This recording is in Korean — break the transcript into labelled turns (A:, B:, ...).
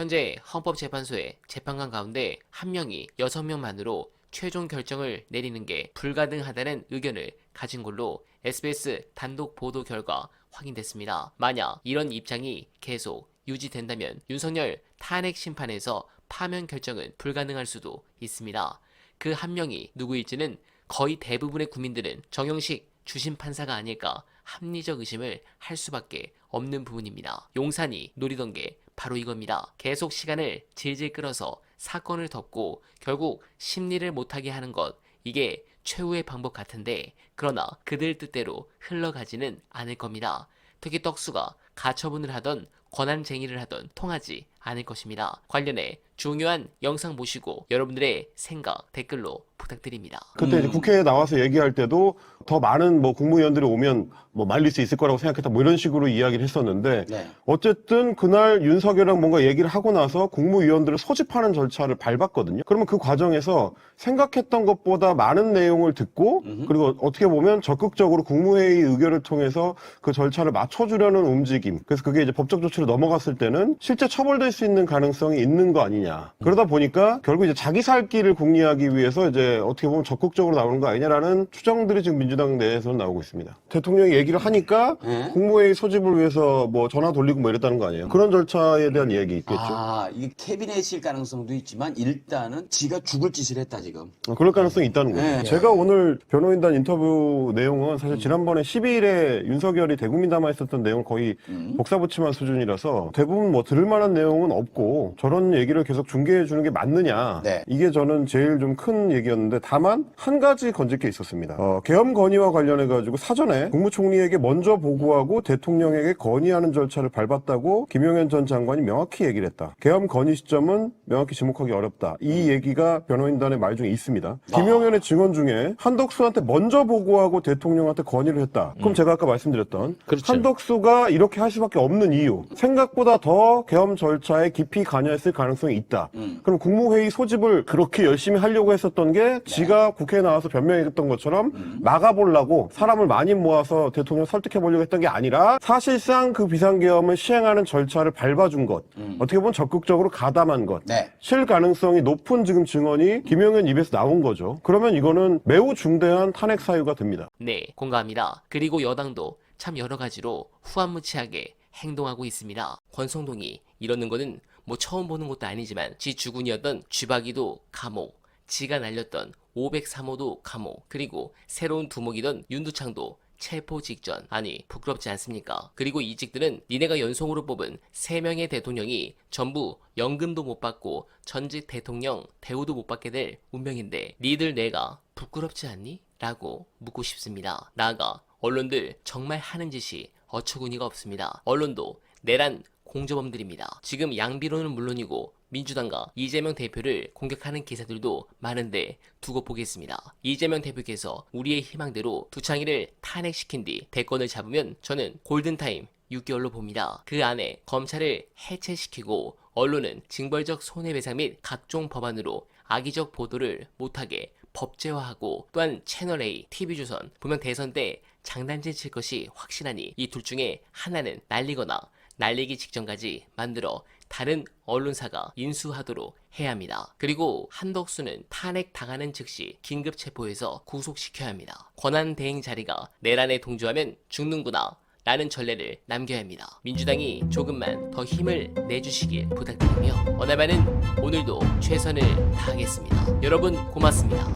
A: 현재 헌법재판소의 재판관 가운데 한 명이 6명만으로 최종 결정을 내리는 게 불가능하다는 의견을 가진 걸로 SBS 단독 보도 결과 확인됐습니다. 만약 이런 입장이 계속 유지된다면 윤석열 탄핵 심판에서 파면 결정은 불가능할 수도 있습니다. 그 한 명이 누구일지는 거의 대부분의 국민들은 정영식 주심 판사가 아닐까 합리적 의심을 할 수밖에 없는 부분입니다. 용산이 노리던 게 바로 이겁니다. 계속 시간을 질질 끌어서 사건을 덮고 결국 심리를 못하게 하는 것, 이게 최후의 방법 같은데, 그러나 그들 뜻대로 흘러가지는 않을 겁니다. 특히 떡수가 가처분을 하던 권한쟁의를 하던 통하지 않을 것입니다. 관련해 중요한 영상 보시고 여러분들의 생각 댓글로 부탁드립니다.
B: 그때 이제 국회에 나와서 얘기할 때도 더 많은 뭐 국무위원들이 오면 뭐 말릴 수 있을 거라고 생각했다, 뭐 이런 식으로 이야기를 했었는데,
C: 네.
B: 어쨌든 그날 윤석열이랑 뭔가 얘기를 하고 나서 국무위원들을 소집하는 절차를 밟았거든요. 그러면 그 과정에서 생각했던 것보다 많은 내용을 듣고, 그리고 어떻게 보면 적극적으로 국무회의 의결을 통해서 그 절차를 맞춰주려는 움직임, 그래서 그게 이제 법적 조치로 넘어갔을 때는 실제 처벌될 수 있는 가능성이 있는 거 아니냐. 그러다 보니까 결국 이제 자기 살 길을 궁리하기 위해서 이제 어떻게 보면 적극적으로 나오는 거 아니냐라는 추정들이 지금 민주당 내에서는 나오고 있습니다. 대통령이 얘기를 하니까 국무회의 소집을 위해서 뭐 전화 돌리고 뭐 이랬다는 거 아니에요. 그런 절차에 대한 얘기 있겠죠.
C: 아, 이게 캐비넷일 가능성도 있지만 일단은 지가 죽을 짓을 했다 지금.
B: 그럴 가능성이 있다는 거죠.
C: 네.
B: 제가 오늘 변호인단 인터뷰 내용은 사실 지난번에 12일에 윤석열이 대국민담화에 있었던 내용 거의 복사붙임한 수준이라서 대부분 뭐 들을 만한 내용은 없고, 저런 얘기를 계속 중계해 주는 게 맞느냐.
C: 네.
B: 이게 저는 제일 좀 큰 얘기였는데, 다만 한 가지 건질 게 있었습니다. 계엄 건의와 관련해 가지고 사전에 국무총리에게 먼저 보고하고 대통령에게 건의하는 절차를 밟았다고 김용현 전 장관이 명확히 얘기를 했다. 계엄 건의 시점은 명확히 지목하기 어렵다. 이 얘기가 변호인단의 말 중에 있습니다. 김용현의 증언 중에 한덕수한테 먼저 보고하고 대통령한테 건의를 했다. 그럼 제가 아까 말씀드렸던
C: 그렇죠.
B: 한덕수가 이렇게 할 수밖에 없는 이유, 생각보다 더 계엄 절차에 깊이 관여했을 가능성이 있다. 그럼 국무회의 소집을 그렇게 열심히 하려고 했었던 게 지가 국회에 나와서 변명했던 것처럼 막아보려고 사람을 많이 모아서 대통령 설득해보려고 했던 게 아니라 사실상 그 비상계엄을 시행하는 절차를 밟아준 것, 어떻게 보면 적극적으로 가담한 것,
C: 네.
B: 실 가능성이 높은 지금 증언이 김용현 입에서 나온 거죠. 그러면 이거는 매우 중대한 탄핵 사유가 됩니다.
A: 네, 공감합니다. 그리고 여당도 참 여러 가지로 후한무치하게 행동하고 있습니다. 권성동이 이러는 거는 뭐 처음 보는 것도 아니지만 지 주군이었던 쥐박이도 감옥, 지가 날렸던 503호도 감옥, 그리고 새로운 두목이던 윤두창도 체포 직전. 아니, 부끄럽지 않습니까? 그리고 이직들은 니네가 연속으로 뽑은 3명의 대통령이 전부 연금도 못 받고 전직 대통령 대우도 못 받게 될 운명인데 니들 내가 부끄럽지 않니? 라고 묻고 싶습니다. 나아가 언론들 정말 하는 짓이 어처구니가 없습니다. 언론도 내란 공조범들입니다. 지금 양비론은 물론이고 민주당과 이재명 대표를 공격하는 기사들도 많은데 두고 보겠습니다. 이재명 대표께서 우리의 희망대로 두창이를 탄핵시킨 뒤 대권을 잡으면 저는 골든타임 6개월로 봅니다. 그 안에 검찰을 해체시키고 언론은 징벌적 손해배상 및 각종 법안으로 악의적 보도를 못하게 법제화하고, 또한 채널A, TV조선 보면 대선 때 장단질 칠 것이 확실하니 이 둘 중에 하나는 날리거나 날리기 직전까지 만들어 다른 언론사가 인수하도록 해야 합니다. 그리고 한덕수는 탄핵 당하는 즉시 긴급 체포해서 구속시켜야 합니다. 권한 대행 자리가 내란에 동조하면 죽는구나 라는 전례를 남겨야 합니다. 민주당이 조금만 더 힘을 내주시길 부탁드리며, 어날바는 오늘도 최선을 다하겠습니다. 여러분 고맙습니다.